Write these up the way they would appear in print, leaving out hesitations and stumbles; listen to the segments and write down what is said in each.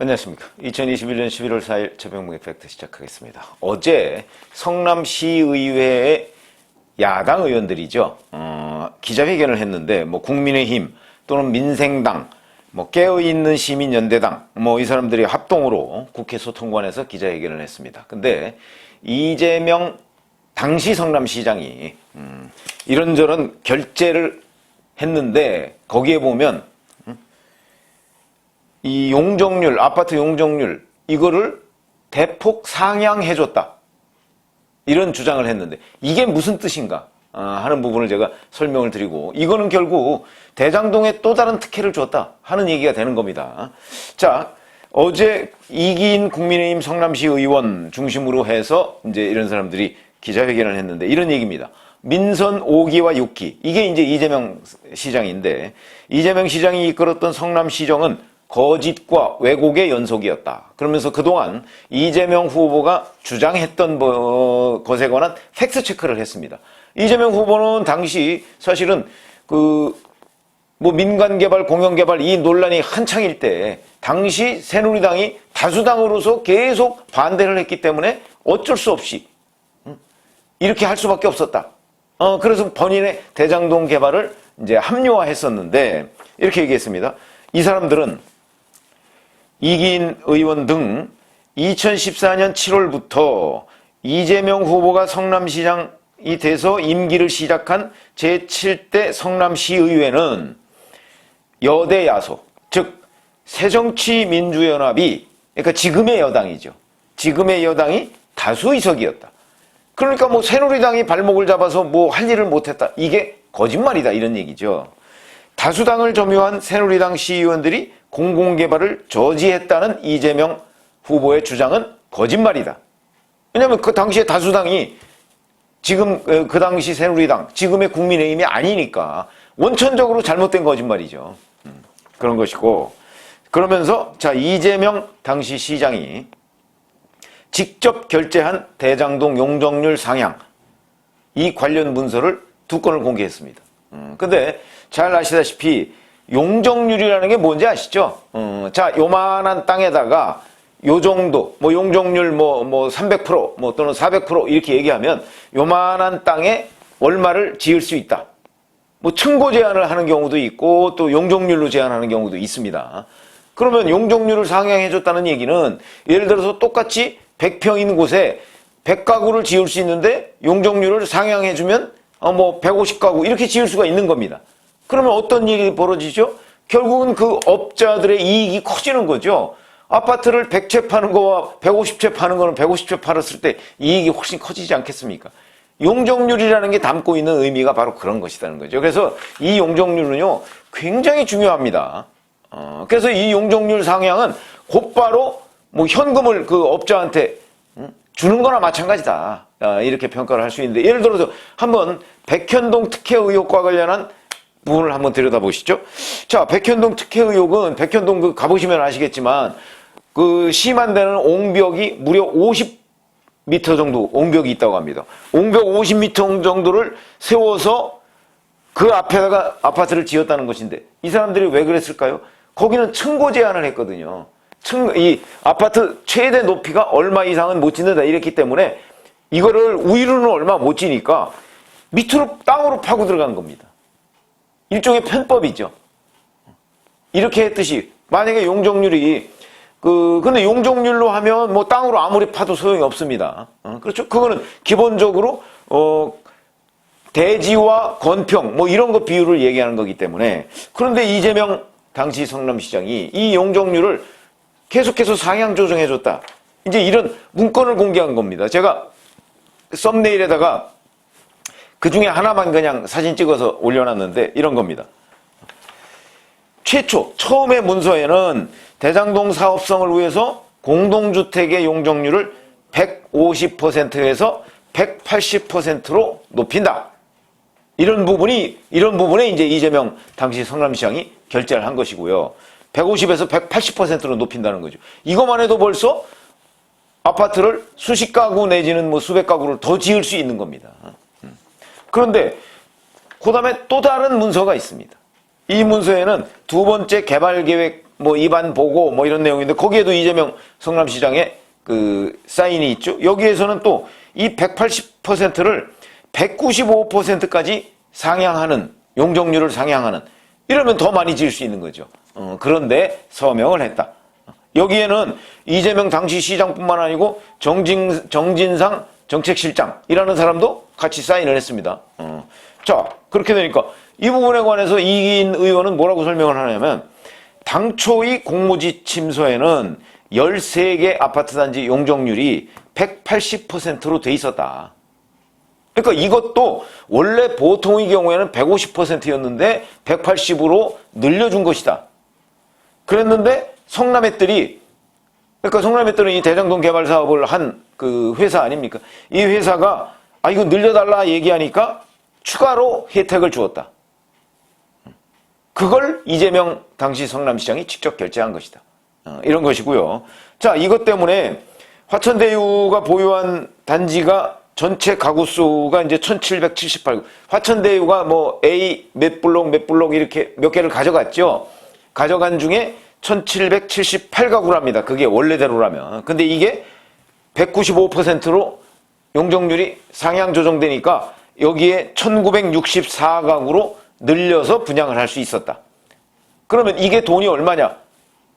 안녕하십니까. 2021년 11월 4일 최병묵의 팩트 시작하겠습니다. 어제 성남시의회의 야당 의원들이죠. 기자회견을 했는데 국민의힘 또는 민생당, 깨어있는 시민연대당 이 사람들이 합동으로 국회 소통관에서 기자회견을 했습니다. 근데 이재명 당시 성남시장이 이런저런 결재를 했는데 거기에 보면 이 용적률, 아파트 용적률 이거를 대폭 상향해줬다. 이런 주장을 했는데 이게 무슨 뜻인가 하는 부분을 제가 설명을 드리고, 이거는 결국 대장동에 또 다른 특혜를 줬다 하는 얘기가 되는 겁니다. 자, 어제 이기인 국민의힘 성남시 의원 중심으로 해서 이제 이런 사람들이 기자회견을 했는데 이런 얘기입니다. 민선 5기와 6기, 이게 이제 이재명 시장인데, 이재명 시장이 이끌었던 성남시정은 거짓과 왜곡의 연속이었다. 그러면서 그동안 이재명 후보가 주장했던 것에 관한 팩트 체크를 했습니다. 이재명 후보는 당시 사실은 민간개발, 공영개발 이 논란이 한창일 때 당시 새누리당이 다수당으로서 계속 반대를 했기 때문에 어쩔 수 없이 이렇게 할 수밖에 없었다. 그래서 본인의 대장동 개발을 이제 합리화했었는데 이렇게 얘기했습니다. 이 사람들은 이기인 의원 등 2014년 7월부터 이재명 후보가 성남시장이 돼서 임기를 시작한 제7대 성남시의회는 여대 야소, 즉 새정치민주연합이, 그러니까 지금의 여당이죠. 지금의 여당이 다수 의석이었다. 그러니까 새누리당이 발목을 잡아서 할 일을 못했다. 이게 거짓말이다 이런 얘기죠. 다수당을 점유한 새누리당 시의원들이 공공개발을 저지했다는 이재명 후보의 주장은 거짓말이다. 왜냐하면 그 당시에 다수당이 지금 그 당시 새누리당, 지금의 국민의힘이 아니니까 원천적으로 잘못된 거짓말이죠. 그런 것이고, 그러면서 자, 이재명 당시 시장이 직접 결재한 대장동 용적률 상향, 이 관련 문서를 2건을 공개했습니다. 근데 잘 아시다시피 용적률이라는 게 뭔지 아시죠? 자, 요만한 땅에다가 요 정도, 용적률 300% 또는 400% 이렇게 얘기하면 요만한 땅에 얼마를 지을 수 있다. 층고 제한을 하는 경우도 있고 또 용적률로 제한하는 경우도 있습니다. 그러면 용적률을 상향해줬다는 얘기는 예를 들어서 똑같이 100평인 곳에 100가구를 지을 수 있는데 용적률을 상향해주면 150가구 이렇게 지을 수가 있는 겁니다. 그러면 어떤 일이 벌어지죠? 결국은 그 업자들의 이익이 커지는 거죠. 아파트를 100채 파는 거와 150채 파는 거는 150채 팔았을 때 이익이 훨씬 커지지 않겠습니까? 용적률이라는 게 담고 있는 의미가 바로 그런 것이라는 거죠. 그래서 이 용적률은요, 굉장히 중요합니다. 그래서 이 용적률 상향은 곧바로 현금을 그 업자한테 주는 거나 마찬가지다. 이렇게 평가를 할 수 있는데, 예를 들어서 한번 백현동 특혜 의혹과 관련한 부분을 한번 들여다보시죠. 자, 백현동 특혜 의혹은 백현동 가보시면 아시겠지만 심한 데는 옹벽이 무려 50m 정도 옹벽이 있다고 합니다. 옹벽 50m 정도를 세워서 그 앞에다가 아파트를 지었다는 것인데 이 사람들이 왜 그랬을까요? 거기는 층고 제한을 했거든요. 이 아파트 최대 높이가 얼마 이상은 못 짓는다 이랬기 때문에 이거를 위로는 얼마 못 지니까 밑으로 땅으로 파고 들어간 겁니다. 일종의 편법이죠. 이렇게 했듯이 만약에 용적률이 근데 용적률로 하면 땅으로 아무리 파도 소용이 없습니다. 그렇죠? 그거는 기본적으로 대지와 건평 이런 거 비율을 얘기하는 거기 때문에. 그런데 이재명 당시 성남시장이 이 용적률을 계속해서 상향 조정해줬다. 이제 이런 문건을 공개한 겁니다. 제가 썸네일에다가 그 중에 하나만 그냥 사진 찍어서 올려놨는데 이런 겁니다. 처음의 문서에는 대장동 사업성을 위해서 공동주택의 용적률을 150%에서 180%로 높인다. 이런 부분에 이제 이재명 당시 성남시장이 결재를 한 것이고요. 150에서 180%로 높인다는 거죠. 이것만 해도 벌써 아파트를 수십 가구 내지는 수백 가구를 더 지을 수 있는 겁니다. 그런데 그 다음에 또 다른 문서가 있습니다. 이 문서에는 두 번째 개발 계획 뭐 입안 보고 뭐 이런 내용인데 거기에도 이재명 성남시장의 그 사인이 있죠. 여기에서는 또 이 180%를 195%까지 상향하는, 용적률을 상향하는, 이러면 더 많이 지을 수 있는 거죠. 그런데 서명을 했다. 여기에는 이재명 당시 시장뿐만 아니고 정진상 정책실장이라는 사람도 같이 사인을 했습니다. 자, 그렇게 되니까 이 부분에 관해서 이기인 의원은 뭐라고 설명을 하냐면, 당초 이 공모지침서에는 13개 아파트 단지 용적률이 180%로 돼 있었다. 그러니까 이것도 원래 보통의 경우에는 150%였는데 180으로 늘려준 것이다. 그랬는데 성남의들이, 그러니까 성남의들은 이 대장동 개발 사업을 한 그 회사 아닙니까? 이 회사가 이거 늘려달라 얘기하니까 추가로 혜택을 주었다. 그걸 이재명 당시 성남시장이 직접 결제한 것이다. 이런 것이고요. 자, 이것 때문에 화천대유가 보유한 단지가 전체 가구 수가 이제 1778구. 화천대유가 뭐 A 몇 블록 이렇게 몇 개를 가져갔죠. 가져간 중에 1778가구랍니다. 그게 원래대로라면. 근데 이게 195%로 용적률이 상향 조정되니까 여기에 1964가구로 늘려서 분양을 할 수 있었다. 그러면 이게 돈이 얼마냐?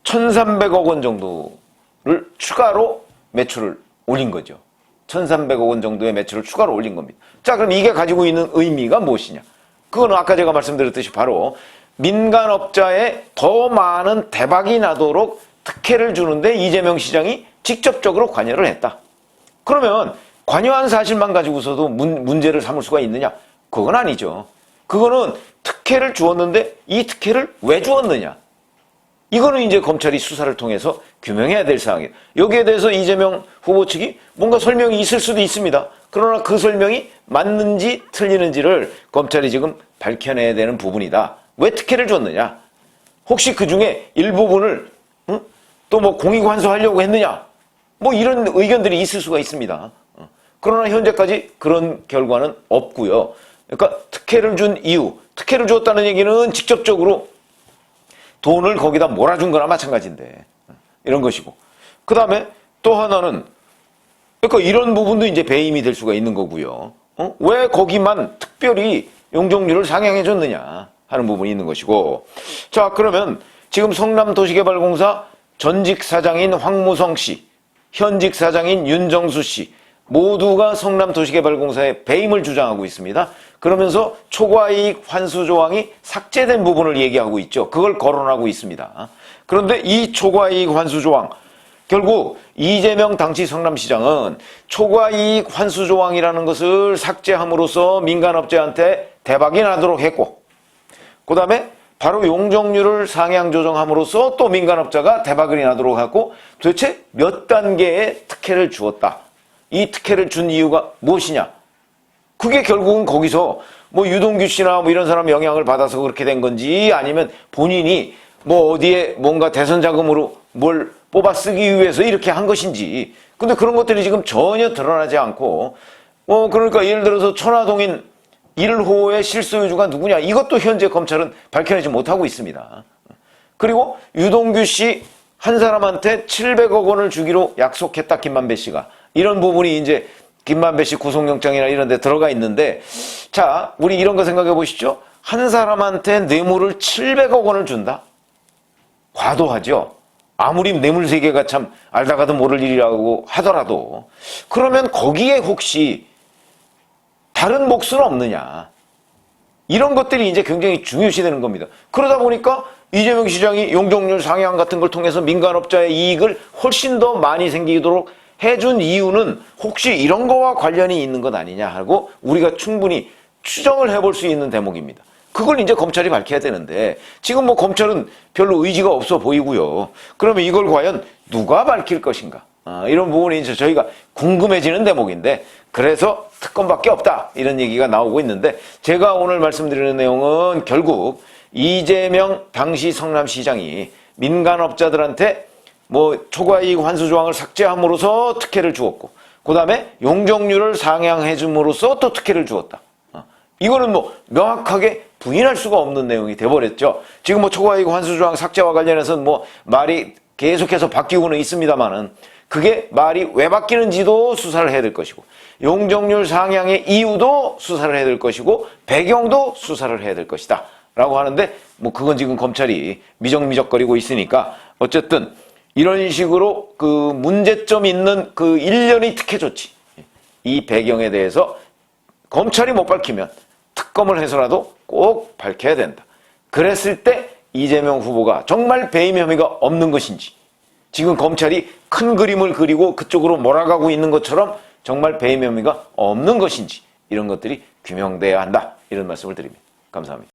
1300억 원 정도를 추가로 매출을 올린 거죠. 1300억 원 정도의 매출을 추가로 올린 겁니다. 자, 그럼 이게 가지고 있는 의미가 무엇이냐? 그거는 아까 제가 말씀드렸듯이 바로 민간업자에 더 많은 대박이 나도록 특혜를 주는데 이재명 시장이 직접적으로 관여를 했다. 그러면 관여한 사실만 가지고서도 문제를 삼을 수가 있느냐? 그건 아니죠. 그거는 특혜를 주었는데 이 특혜를 왜 주었느냐? 이거는 이제 검찰이 수사를 통해서 규명해야 될 사항이에요. 여기에 대해서 이재명 후보 측이 뭔가 설명이 있을 수도 있습니다. 그러나 그 설명이 맞는지 틀리는지를 검찰이 지금 밝혀내야 되는 부분이다. 왜 특혜를 줬느냐? 혹시 그 중에 일부분을 또 뭐 공익환수하려고 했느냐? 뭐 이런 의견들이 있을 수가 있습니다. 그러나 현재까지 그런 결과는 없고요. 그러니까 특혜를 준 이유, 특혜를 줬다는 얘기는 직접적으로 돈을 거기다 몰아준 거나 마찬가지인데, 이런 것이고. 그 다음에 또 하나는, 그러니까 이런 부분도 이제 배임이 될 수가 있는 거고요. 왜 거기만 특별히 용적률을 상향해 줬느냐 하는 부분이 있는 것이고. 자, 그러면 지금 성남도시개발공사 전직 사장인 황무성 씨, 현직 사장인 윤정수 씨 모두가 성남도시개발공사의 배임을 주장하고 있습니다. 그러면서 초과이익 환수 조항이 삭제된 부분을 얘기하고 있죠. 그걸 거론하고 있습니다. 그런데 이 초과이익 환수 조항, 결국 이재명 당시 성남시장은 초과이익 환수 조항이라는 것을 삭제함으로써 민간업체한테 대박이 나도록 했고, 그 다음에 바로 용적률을 상향 조정함으로써 또 민간업자가 대박이 나도록 하고, 도대체 몇 단계의 특혜를 주었다. 이 특혜를 준 이유가 무엇이냐? 그게 결국은 거기서 뭐 유동규 씨나 뭐 이런 사람 영향을 받아서 그렇게 된 건지, 아니면 본인이 뭐 어디에 뭔가 대선 자금으로 뭘 뽑아 쓰기 위해서 이렇게 한 것인지. 근데 그런 것들이 지금 전혀 드러나지 않고, 그러니까 예를 들어서 천화동인 1호의 실소유주가 누구냐? 이것도 현재 검찰은 밝혀내지 못하고 있습니다. 그리고 유동규 씨 한 사람한테 700억 원을 주기로 약속했다, 김만배 씨가. 이런 부분이 이제 김만배 씨 구속영장이나 이런 데 들어가 있는데, 자, 우리 이런 거 생각해 보시죠. 한 사람한테 뇌물을 700억 원을 준다? 과도하죠. 아무리 뇌물 세계가 참 알다가도 모를 일이라고 하더라도. 그러면 거기에 혹시 다른 몫은 없느냐? 이런 것들이 이제 굉장히 중요시되는 겁니다. 그러다 보니까 이재명 시장이 용적률 상향 같은 걸 통해서 민간업자의 이익을 훨씬 더 많이 생기도록 해준 이유는 혹시 이런 거와 관련이 있는 것 아니냐 하고 우리가 충분히 추정을 해볼 수 있는 대목입니다. 그걸 이제 검찰이 밝혀야 되는데 지금 뭐 검찰은 별로 의지가 없어 보이고요. 그러면 이걸 과연 누가 밝힐 것인가? 이런 부분이 이제 저희가 궁금해지는 대목인데, 그래서 특검밖에 없다 이런 얘기가 나오고 있는데, 제가 오늘 말씀드리는 내용은 결국 이재명 당시 성남시장이 민간업자들한테 뭐 초과이익 환수 조항을 삭제함으로써 특혜를 주었고, 그 다음에 용적률을 상향해 줌으로써 또 특혜를 주었다. 이거는 뭐 명확하게 부인할 수가 없는 내용이 돼버렸죠. 지금 뭐 초과이익 환수조항 삭제와 관련해서는 뭐 말이 계속해서 바뀌고는 있습니다만은 그게 말이 왜 바뀌는지도 수사를 해야 될 것이고 용적률 상향의 이유도 수사를 해야 될 것이고 배경도 수사를 해야 될 것이다 라고 하는데 뭐 그건 지금 검찰이 미적미적거리고 있으니까 어쨌든 이런 식으로 그 문제점 있는 그 일련의 특혜 조치 이 배경에 대해서 검찰이 못 밝히면 특검을 해서라도 꼭 밝혀야 된다. 그랬을 때 이재명 후보가 정말 배임 혐의가 없는 것인지 지금 검찰이 큰 그림을 그리고 그쪽으로 몰아가고 있는 것처럼 정말 배임 혐의가 없는 것인지 이런 것들이 규명돼야 한다. 이런 말씀을 드립니다. 감사합니다.